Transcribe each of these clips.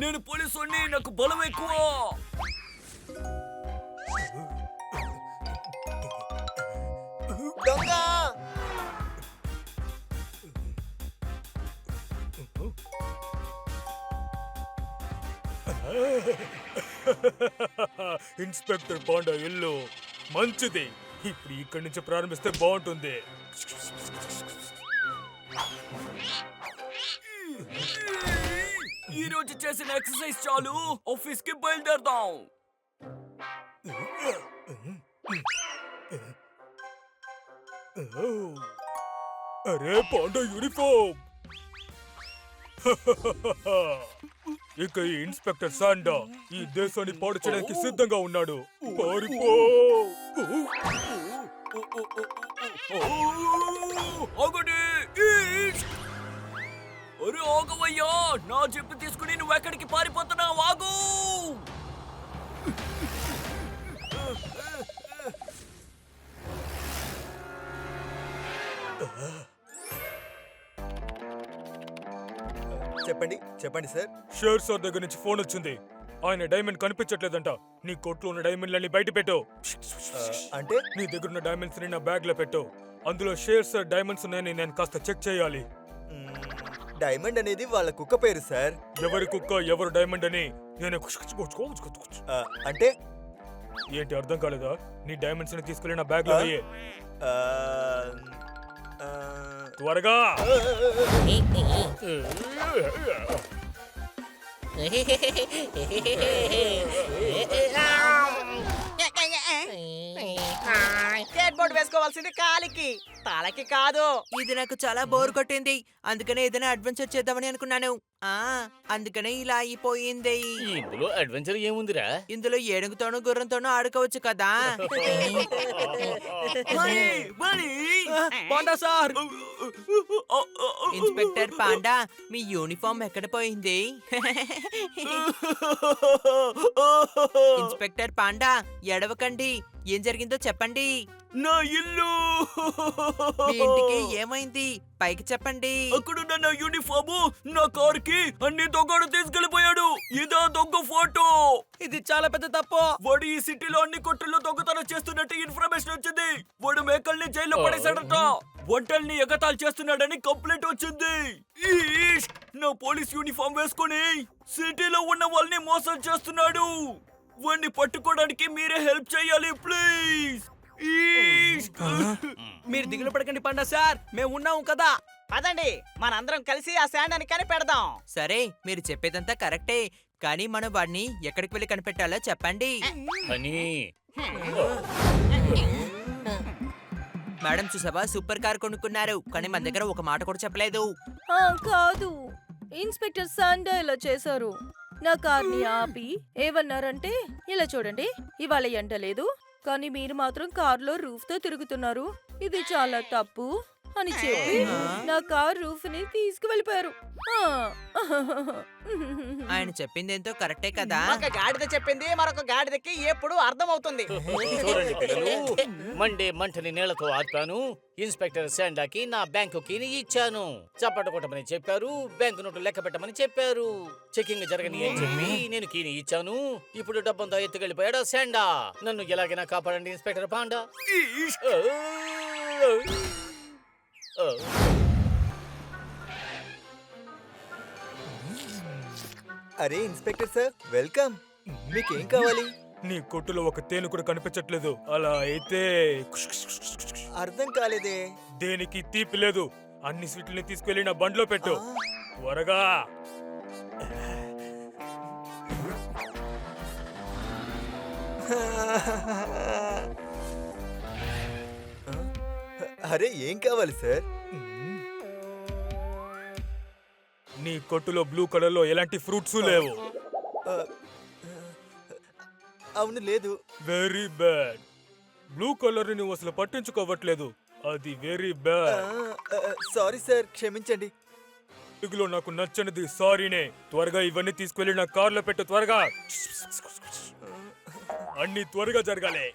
నేను పోలీసుని, నాకు బలం ఎక్కువ. దొంగ ఇన్స్పెక్టర్ పాండా ఇల్లు మంచిది. ఇప్పుడు ఇక్కడి నుంచి ప్రారంభిస్తే బాగుంటుంది. ఈ రోజు చేసిన ఎక్సర్సైజ్ చాలు, ఆఫీస్ కి బయలుదేరదాం. అరే పాండా యూనిఫామ్. ఇక ఈ ఇన్స్పెక్టర్ సాండా ఈ దేశాన్ని పాడు చేయడానికి సిద్ధంగా ఉన్నాడు. పారిపో. ఆగండి. అరే ఆగవయ్యా, నా చెప్పు తీసుకుని నువ్వు ఎక్కడికి పారిపోతున్నావు? ఆగు. చెప్పండి చెప్పండి సార్. షేర్ సార్ దగ్గర నుంచి ఫోన్ వచ్చింది. ఆయన డైమండ్ కనిపించట్లేదంట. నీ కొట్లో ఉన్న డైమండ్లన్నీ బయట పెట్టు. అంటే నీ దగ్గర ఉన్న డైమండ్స్ ని నా బ్యాగ్ లో పెట్టు. అందులో షేర్ సార్ డైమండ్స్ ఉన్నాయని నేను కాస్త చెక్ చేయాలి. డైమండ్ అనేది వాళ్ళ కుక్క పేరు సార్. ఎవరి కుక్క ఎవరు డైమండ్ అని నేను అంటే ఏంటి అర్థం కాలేదా? నీ డైమండ్స్ ని తీసుకెళ్లి నా బ్యాగ్ లో వేయి. ఆ, ఆ, త్వరగా. స్కేట్ బోర్డ్ వేసుకోవాల్సింది కాలికి, తలకి కాదు. ఇది నాకు చాలా బోర్ కొట్టింది, అందుకనే ఏదైనా అడ్వెంచర్ చేద్దామని అనుకున్నాను. అందుకనే ఇలా అయిపోయింది. ఇందులో అడ్వెంచర్ ఏముందిరా? ఇందులో ఏనుగుతోనూ గుర్రంతోనూ ఆడుకోవచ్చు కదా. Panda sir. ఇన్స్పెక్టర్ పాండా, మీ యూనిఫామ్ ఎక్కడ పోయింది? ఇన్స్పెక్టర్ పాండా, ఎడవకండి. ఏం జరిగిందో చెప్పండి. నా ఇల్లు. మీ ఇంటికి ఏమైంది? పైకి చెప్పండి. అక్కడున్న నా యూనిఫాము, నా కార్ కి అన్ని దొంగడు తీసుకెళ్లిపోయాడు. ఇదా దొంగ ఫోటో. ఇది చాలా పెద్ద తప్పు. వాడు ఈ సిటీలో అన్ని కొట్టుల్లో దొంగతనం చేస్తున్నట్టు ఇన్ఫర్మేషన్ వచ్చింది. వాడు మేకల్ని జైల్లో పడేశాడట. వంటల్ని ఎగతాళి చేస్తున్నాడని కంప్లైంట్ వచ్చింది. ఈష్! నా పోలీస్ యూనిఫామ్ వేసుకుని సిటీలో ఉన్న వాళ్ళని మోసం చేస్తున్నాడు. వాడిని పట్టుకోవడానికి మీరే హెల్ప్ చేయాలి ప్లీజ్. మీరు దిగులు పడకండి పండా సార్, మేము ఉన్నాము కదా. పదండి, మనందరం కలిసి ఆ శాండాన్ని కనిపెడదాం. సరే, మీరు చెప్పేదంతా కరెక్టే, కానీ మనం వాడిని ఎక్కడికి వెళ్ళి కనిపెట్టాలో చెప్పండి. అని మేడం చూసావా, సూపర్ కార్ కొనుక్కున్నారు, కానీ మన దగ్గర ఒక మాట కూడా చెప్పలేదు. కాదు, ఇన్స్పెక్టర్ సాండా ఇలా చేశారు. నా కార్ని ఆపి ఏమన్నారంటే, ఇలా చూడండి, ఇవాళ ఎండ లేదు, కానీ మీరు మాత్రం కారులో రూఫ్ తో తిరుగుతున్నారు, ఇది చాలా తప్పు అని చెప్పి నా కార్ రూఫ్ ని తీసుకువెళ్ళిపోయారు. ఆయన చెప్పింది ఏంటో కరెక్టే కదా. ఒక గాడిద చెప్పింది మరొక గాడిదకి ఎప్పుడు అర్థమవుతుంది. చూడండి పిల్లలు, మండే మంటని నీళ్లతో ఆర్పాను. ఇన్స్పెక్టర్ శాండాకి నా బ్యాంకు కీని ఇచ్చాను. చప్పట కొట్టమని చెప్పారు, బ్యాంకు నోటు లెక్క పెట్టమని చెప్పారు. చెకింగ్ జరగని అని చెప్పి నేను కీని ఇచ్చాను. ఇప్పుడు డబ్బంతా ఎత్తుకెళ్ళిపోయాడు శాండా. నన్ను ఎలాగైనా కాపాడండి ఇన్స్పెక్టర్ పాండా. అరే ఇన్స్పెక్టర్ సార్, వెల్కమ్. మీకేం కావాలి? నీ కొట్టులో ఒక తేను కూడా కనిపించట్లేదు. అలా అయితే అర్థం కాలేదే. దేనికి తీపి లేదు. అన్ని స్వీట్లని తీసుకెళ్లి నా బండ్లో పెట్టు త్వరగా. అరే ఏం కావాలి సార్? నీ కొట్టులో బ్లూ కలర్ లో ఎలాంటి ఫ్రూట్స్ లేవు. అవును లేదు. Very bad. బ్లూ కలర్ నువ్వు అసలు పట్టించుకోవట్లేదు. అది వెరీ బ్యాడ్. సారీ సార్, క్షమించండి. తెలుగులో నాకు నచ్చనిది సారీనే. త్వరగా ఇవన్నీ తీసుకెళ్లి నా కార్లో పెట్టు త్వరగా. అన్ని త్వరగా జరగాలి.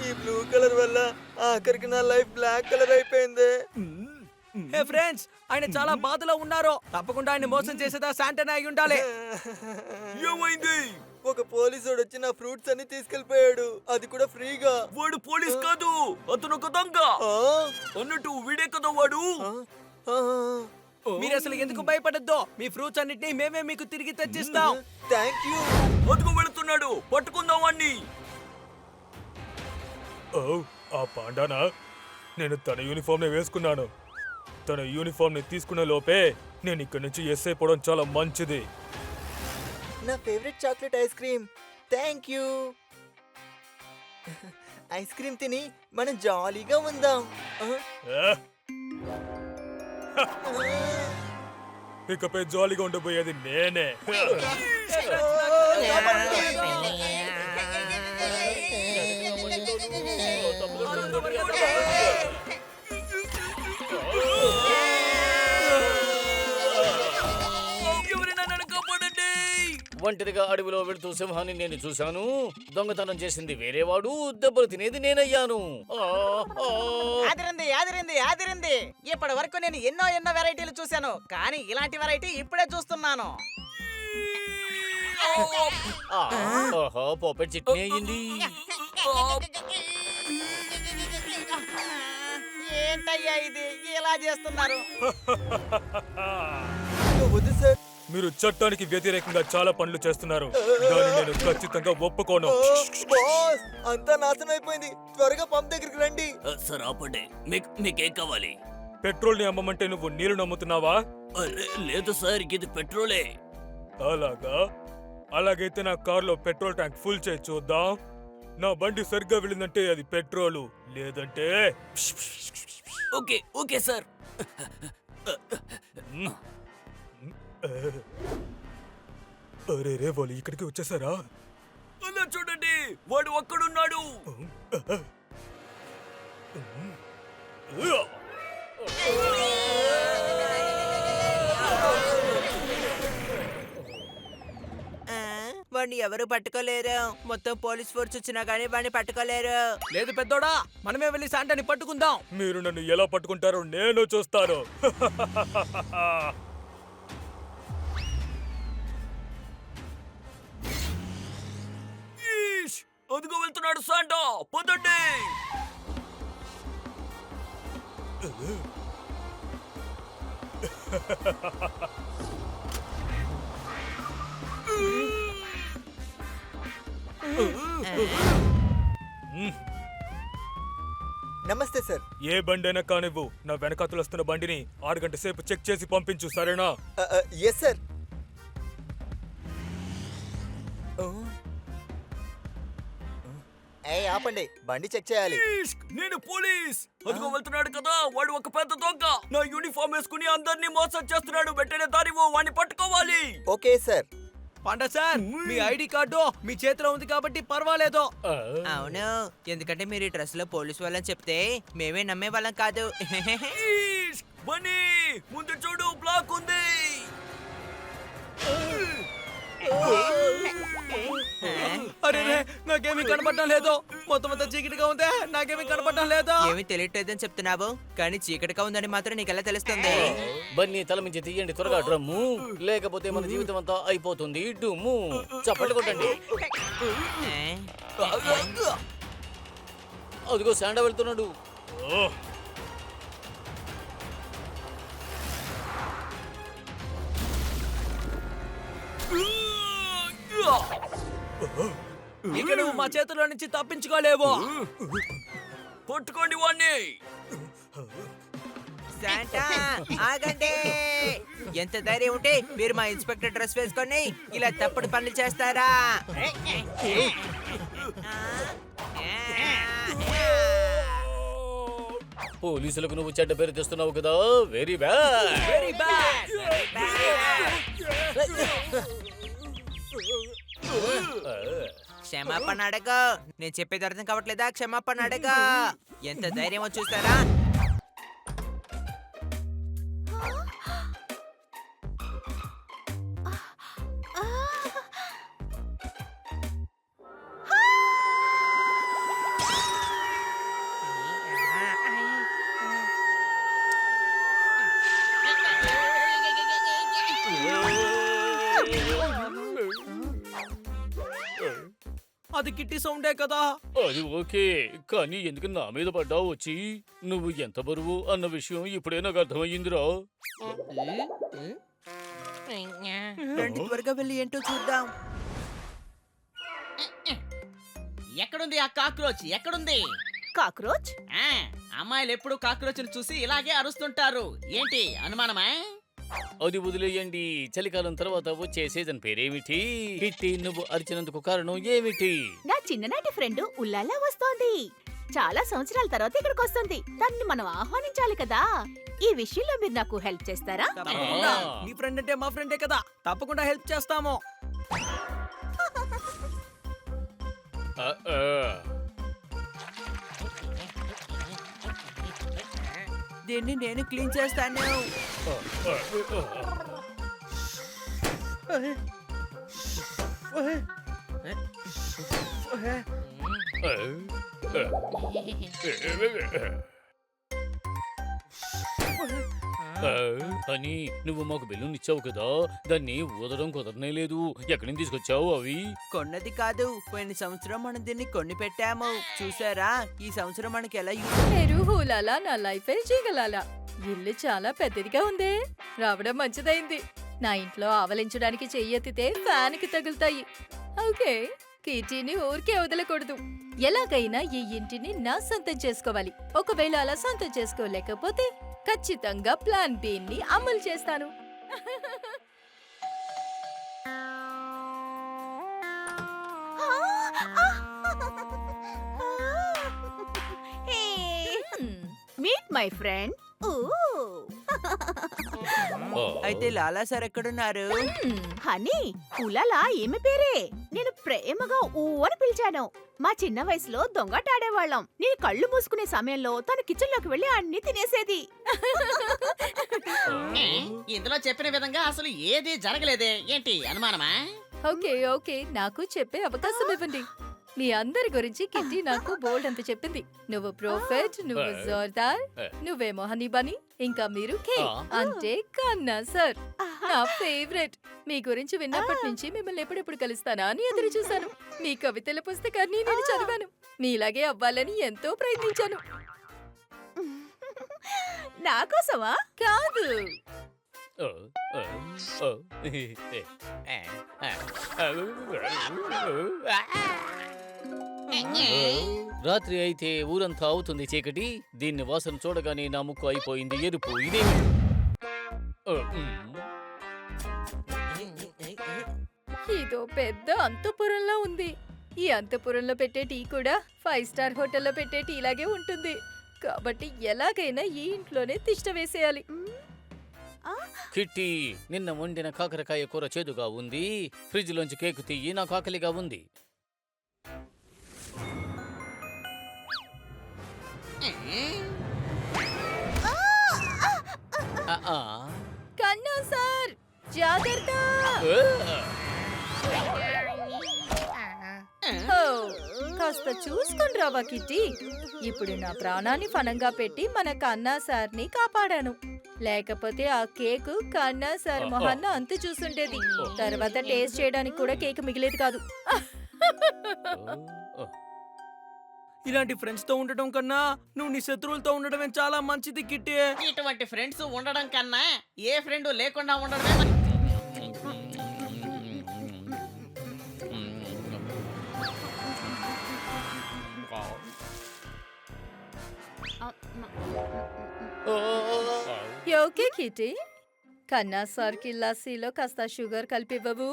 ఈ బ్లూ కలర్ వల్ల ఆఖరికి నా లైఫ్ బ్లాక్ కలర్ అయిపోయింది. హే ఫ్రెండ్స్, ఆయన చాలా బాధలో ఉన్నారు. తప్పకుండా ఆయన మోసం చేసేదా శాంటన్ అయి ఉండాలి. ఏమైంది? ఒక పోలీసుడు వచ్చి నా ఫ్రూట్స్ అన్ని తీసుకెళ్లిపోయాడు, అది కూడా ఫ్రీగా. వాడు పోలీస్ కాదు, అతను ఒక దొంగ. ఆ, అన్నట్టు వీడే కదా వాడు. ఆ, ఆ, మీరు అసలు ఎందుకు భయపడద్దు? మీ ఫ్రూట్స్ అన్నిటిని మేమే మీకు తిరిగి తెచ్చిస్తాం. Thank you. అదుగు వెళుతున్నాడు, పట్టుకుందాం వాణ్ణి. ఓ, ఆ పాండానా? నేను తన యూనిఫామ్ ని వేసుకున్నాను. తన యూనిఫామ్ ని తీసుకునే లోపే నేను ఇక్కడి నుంచి ఎస్ అయిపోవడం చాలా మంచిది. నా favourite chocolate ice cream. Thank you. Ice cream తిని మనం జాలీగా ఉందాం. ఆ, ఆ? ఇకపై జాలీగా ఉండబోయేది నేనే. ఎవరైనా నన్ను కాపాడండి. ఒంటరిగా అడవిలో వెళుతూ సింహాన్ని నేను చూశాను. దొంగతనం చేసింది వేరేవాడు, దెబ్బలు తినేది నేనయ్యాను. ఆ, ఆ. ఆదిరింది. ఇప్పటి వరకు నేను ఎన్నో వెరైటీలు చూశాను, కానీ ఇలాంటి వెరైటీ ఇప్పుడే చూస్తున్నాను. ఆ, ఓహో, పోపెట్ చిట్నీ అయ్యింది. ఏంటయ్యా ఇది ఇలా చేస్తున్నారు? వద్దు సార్. మీరు చట్టానికి వ్యతిరేకంగా చాలా పనులు చేస్తున్నారు. దాన్ని నేను ఖచ్చితంగా ఒప్పుకోను. బాస్, అంతా నాశనం అయిపోయింది. త్వరగా పంప్ దగ్గరికి రండి. సార్ ఆపండి, మీకేం కావాలి? పెట్రోల్ ని అమ్మమంటే నువ్వు నీళ్లు నమ్ముతున్నావా? అరే, లేదు సార్, ఇది పెట్రోలే. అలాగా? అలాగైతే నా కార్లో పెట్రోల్ ట్యాంక్ ఫుల్ చేయి చూద్దాం. నా బండి సరిగ్గా వెళ్ళిందంటే అది పెట్రోలు, లేదంటే ఓకే సార్. అరే రే, వాళ్ళు ఇక్కడికి వచ్చేసారా? అలా చూడండి, వాడు ఒక్కడున్నాడు. వాడిని ఎవరు పట్టుకోలేరు. మొత్తం పోలీస్ ఫోర్స్ వచ్చినా గానీ వాడిని పట్టుకోలేరు. లేదు పెద్దోడా, మనమే వెళ్ళి శాంటాని పట్టుకుందాం. మీరు నన్ను ఎలా పట్టుకుంటారో నేను చూస్తాను. ఈష్, అదిగో వెళ్తున్నాడు శాంటా, పదండి. నమస్తే సార్. ఏ బండైనా కానివ్వు, నా వెనకాతలు వస్తున్న బండిని 6 గంటల సేపు చెక్ చేసి పంపించు, సరేనా? Yes sir. ఏ ఆపండి, బండి చెక్ చేయాలి. ఈష్, నేను పోలీస్. అదిగో వెళ్తున్నాడు కదా, వాడు ఒక పెద్ద దొంగ. నా యూనిఫామ్ వేసుకుని అందరినీ మోసం చేస్తున్నాడు. వెంటనే దారివో, వాడిని పట్టుకోవాలి. Okay sir. పాండా సార్, మీ ఐడి కార్డు మీ చేతిలో ఉంది కాబట్టి పర్వాలేదు. ఆ, అవును, ఎందుకంటే మీరు ఈ డ్రెస్ లో పోలీస్ వాళ్ళని చెప్తే మేమే నమ్మే వాళ్ళం కాదు. ఈష్, బన్నీ, ముందు చూడు, బ్లాక్ ఉంది. అరే రే, నాకేమీ కనపడటం లేదు. మొత్తం అంతా చీకటిగా ఉందే, నాకేమీ కనపడటం లేదు. ఏమీ తెలియట్లేదని చెప్తున్నావు, కానీ చీకటిగా ఉందని మాత్రం నీకెలా తెలుస్తుంది? బన్నీ తల మించి తీయండి త్వరగా డ్రమ్ము, లేకపోతే మన జీవితం అంతా అయిపోతుంది. డుమ్ము, చప్పట్లు కొట్టండి. ఏ? అదిగో శాండా వెళ్తున్నాడు. ఓ, ఇక నువ్వు మా చేతిలో నుంచి తప్పించుకోలేవు. పట్టుకోండి వాణ్ణి. శాంటా, ఆగండి. ఎంత ధైర్యం ఉంటే మీరు మా ఇన్స్పెక్టర్ డ్రెస్ వేసుకొని ఇలా తప్పుడు పనులు చేస్తారా? పోలీసులకు నువ్వు చెడ్డ పేరు తెస్తున్నావు కదా, వెరీ బ్యాడ్. Very bad. క్షమాపణ అడగ. నేను చెప్పేది అర్థం కావట్లేదా? క్షమాపణ అడగ. ఎంత ధైర్యమో చూస్తారా? అది కిట్టి సౌండే కదా. అది ఓకే, కానీ ఎందుకు నా మీద పడ్డావు వచ్చి? నువ్వు ఎంత బరువు అన్న విషయం ఇప్పుడే నాకు అర్థమయ్యిందిరా. రండి త్వరగా వెళ్ళి ఏంటో చూద్దాం. ఎక్కడుంది ఆ కాక్రోచ్? ఎక్కడుంది? కాక్రోచ్ ఆ, అమ్మాయిలు ఎప్పుడు కాక్రోచ్ని చూసి ఇలాగే అరుస్తుంటారు. ఏంటి అనుమానమా? అది వదిలేయండి. చలికాలం తర్వాత వచ్చే సీజన్ పేరేమిటి? కిట్టి, నువ్వు అరిచినందుకు కారణం ఏమిటి? నా చిన్ననాటి ఫ్రెండ్ ఉల్లాలా వస్తోంది. చాలా సంవత్సరాల తర్వాత ఇక్కడికి వస్తుంది. దాన్ని మనం ఆహ్వానించాలి కదా. ఈ విషయంలో మీరు నాకు హెల్ప్ చేస్తారా? తప్పకుండా. నీ ఫ్రెండ్ అంటే మా ఫ్రెండే కదా, తప్పకుండా హెల్ప్ చేస్తాము. ఆ, ఆ. దీన్ని నేను క్లీన్ చేస్తాను. అని నువ్వు మాకు బెలూన్ ఇచ్చావు కదా, దాన్ని ఊదడం కుదరనే లేదు. ఎక్కడి నుంచి తీసుకొచ్చావు అవి? కొన్నది కాదు, పోయిన సంవత్సరం మనం దీన్ని కొని పెట్టాము. చూసారా, ఈ సంవత్సరం మనకి ఎలా మీరు హూలాలా నా లైఫే జీగలాలా. ఇల్లు చాలా పెద్దదిగా ఉందే. రావడం మంచిదైంది. నా ఇంట్లో ఆవలించడానికి చెయ్యెత్తితే ఫ్యాన్ కి తగులుతాయి. ఓకే, కిటీని ఊరికే వదలకూడదు. ఎలాగైనా ఈ ఇంటిని నా సొంతం చేసుకోవాలి. ఒకవేళ అలా సొంతం చేసుకోలేకపోతే ఖచ్చితంగా ప్లాన్ బి ని అమలు చేస్తాను. Meet my friend. అయితే లాలా సార్ ఎక్కడున్నారు? హనీ, ఉలాలా ఈమె పేరే. నేను ప్రేమగా ఊ అని పిలిచాను. మా చిన్న వయసులో దొంగటాడేవాళ్ళం. నేను కళ్ళు మూసుకునే సమయంలో తన కిచెన్ లోకి వెళ్లి అన్ని తినేసేది. ఇందులో చెప్పిన విధంగా అసలు ఏది జరగలేదే. ఏంటి అనుమానమా? ఓకే ఓకే, నాకు చెప్పే అవకాశం ఇవ్వండి. మీ అందరి గురించి కిట్టి నాకు బోల్డ్ అంత చెప్పింది. నువ్వు ప్రోఫెట్, నువ్వు జోర్దార్, నువ్వేమో హనీ బనీ, ఇంకా మీరు కే అంటే కన్నా సార్. నా ఫేవరెట్. మీ గురించి విన్నప్పటి నుంచి మిమ్మల్ని ఎప్పుడెప్పుడు కలుస్తానా అని ఎదురు చూశాను. మీ కవితల పుస్తకాన్ని నేను చదివాను. మీలాగే అవ్వాలని ఎంతో ప్రయత్నించాను. నా కోసమా? కాదు, రాత్రి అయితే ఊరంతా అవుతుంది చీకటి. దీన్ని వాసన చూడగానే నా ముక్కు అయిపోయింది ఎరుపు. ఇదేమి? ఇదో పెద్ద అంతఃపురంలో ఉంది. ఈ అంతఃపురంలో పెట్టే టీ కూడా 5 స్టార్ హోటల్లో పెట్టే టీ లాగే ఉంటుంది. కాబట్టి ఎలాగైనా ఈ ఇంట్లోనే తిష్ట వేసేయాలి. కిట్టి, నిన్న వండిన కాకరకాయ కూర చేదుగా ఉంది. ఫ్రిడ్జ్ లోంచి కేకు తీయి, నాకు ఆకలిగా ఉంది. కన్నా సార్, జాగ్రత్త. ఓ, కాస్త చూసుకొని రావా కిట్టి. ఇప్పుడు నా ప్రాణాన్ని ఫనంగా పెట్టి మన కన్నా సార్ని కాపాడాను. లేకపోతే ఆ కేకు కన్నా సార్ మొహన్న అంతు చూసుండేది. తర్వాత టేస్ట్ చేయడానికి కూడా కేక్ మిగిలేదు కాదు. ఇలాంటి ఫ్రెండ్స్ తో ఉండటం కన్నా నువ్వు నీ శత్రువులతో ఉండడమే చాలా మంచిది కిట్టి. ఇటువంటి ఫ్రెండ్స్ ఉండడం కన్నా ఏ ఫ్రెండ్ లేకుండా ఉండడమే ఓకే కిట్టి, కన్నా సార్కి లస్సీలో కాస్త షుగర్ కలిపివ్వవు?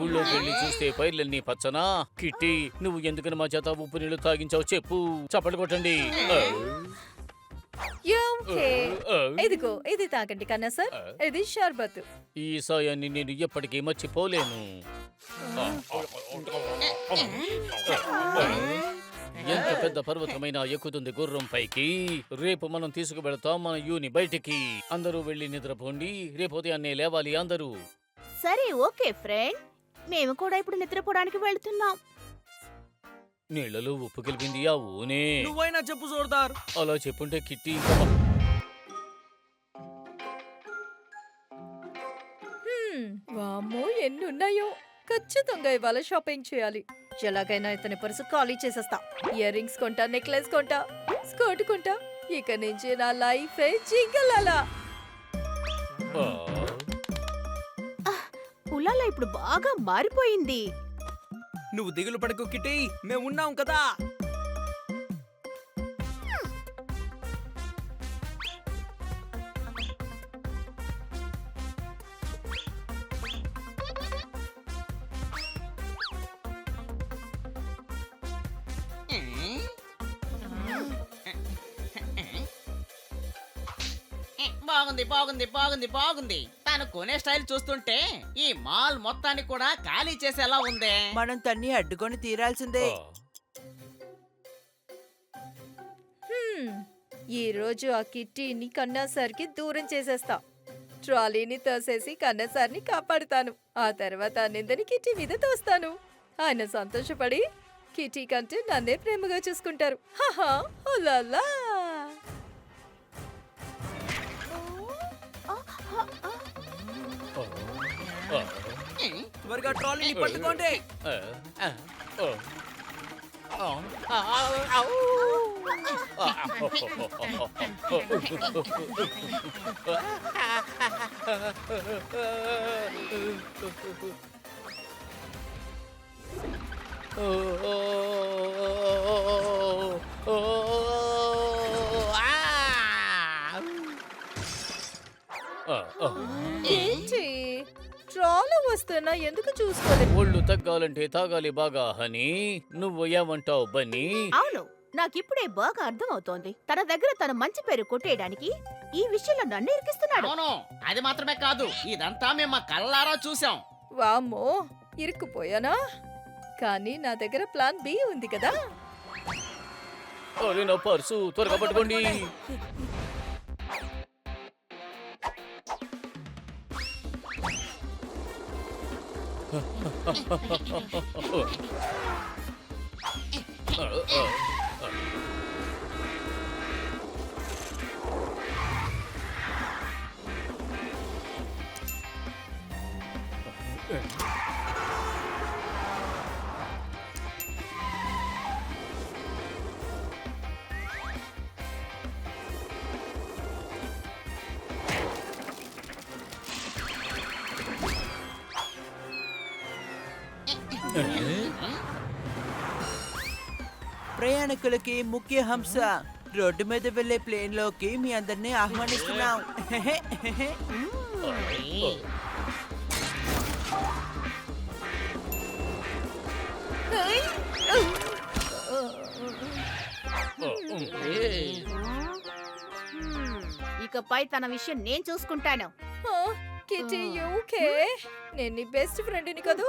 ఊళ్ళోకి వెళ్ళి చూస్తే పైర్లన్నీ పచ్చనా. కిట్టి, నువ్వు ఎందుకని మా చేత ఉప్పు నీళ్లు తాగించావు చెప్పు. చప్పట్లు కొట్టండి. ఓకే, ఇదిగో ఇది తాగండి కన్నా సార్. ఇది షర్బత్. ఈ సాయాన్ని నేను ఎప్పటికీ మర్చిపోలేను. ఎంత పెద్ద పర్వతమైనా ఎక్కుతుంది గుర్రం పైకి. రేపు మనం తీసుకువెళతాం మన యూని బయటికి. అందరూ వెళ్ళి నిద్రపోండి. రేపు ఉదయాన్నే లేవాలి అందరూ. సరే ఓకే ఫ్రెండ్, మేము కూడా ఇప్పుడు నిద్రపోవడానికి వెళ్తున్నాం. నీళ్ళలో ఉప్పు కలిపింది ఆ ఊనే. నువ్వైనా చెప్పు సోర్దార్. అలా చెప్పుంటే కిట్టి ఇంకా వామ్మో ఎన్ని ఉన్నాయో. ఖచ్చితంగా ఇవాళ షాపింగ్ చేయాలి. ఎలాగైనా ఇతని పర్సు ఖాళీ చేసేస్తా. ఇయర్ రింగ్స్ కొంటా, నెక్లెస్ కొంటా, స్కర్ట్ కొంటా. ఇక నుంచి నా లైఫ్ జింగలాలా. ఉలాలా ఇప్పుడు బాగా మారిపోయింది. నువ్వు దిగులు పడకు కిట్టి, మేము ఉన్నాం కదా. బాగుంది బాగుంది బాగుంది బాగుంది. తను కొనే స్టైల్ చూస్తుంటే ఈ మాల్ మొత్తాన్ని కూడా ఖాళీ చేసేలా ఉంది. మనం తన్ని అడ్డుకొని తీరాల్సిందే. ఈ రోజు ఆ కిట్టీని కన్నా సార్కి దూరం చేసేస్తా. ట్రాలీని తోసేసి కన్నా సార్ని కాపాడుతాను. ఆ తర్వాత ఆ నిందని కిట్టీ మీద తోస్తాను. ఆయన సంతోషపడి కిట్టీ కంటే నన్నే ప్రేమగా చూసుకుంటారు. హహా, ఓలాలా. త్వరగా ట్రాలీని పట్టుకోండి. ఏంటి ట్రాలీ వస్తున్నా ఎందుకు చూసుకోలేదు? ఒళ్ళు తగ్గాలంటే తాగాలి బాగా హనీ. నువ్వు ఏమంటావు బన్నీ? అవును, నాకిప్పుడే బాగా అర్థమవుతోంది. తన దగ్గర తన మంచి పేరు కొట్టేయడానికి ఈ విషయంలో నన్ను ఇరికిస్తున్నాడు. అవును, అది మాత్రమే కాదు, ఇదంతా మేము మా కళ్ళారా చూసాం. వామ్మో ఇరుక్కుపోయానా? కానీ నా దగ్గర ప్లాన్ బి ఉంది కదా. అరే నా పర్సు త్వరగా పట్టుకోండి. ప్రయాణికులకి ముఖ్య హంస రోడ్డు మీద వెళ్లే ప్లేన్ లోకి మీ అందరినీ ఆహ్వానిస్తున్నాం. ఇకపై తన విషయం నేను చూసుకుంటాను. కిటీ యూకే నేను నీ బెస్ట్ ఫ్రెండ్ని కదూ.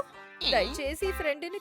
దయచేసి ఫ్రెండ్ని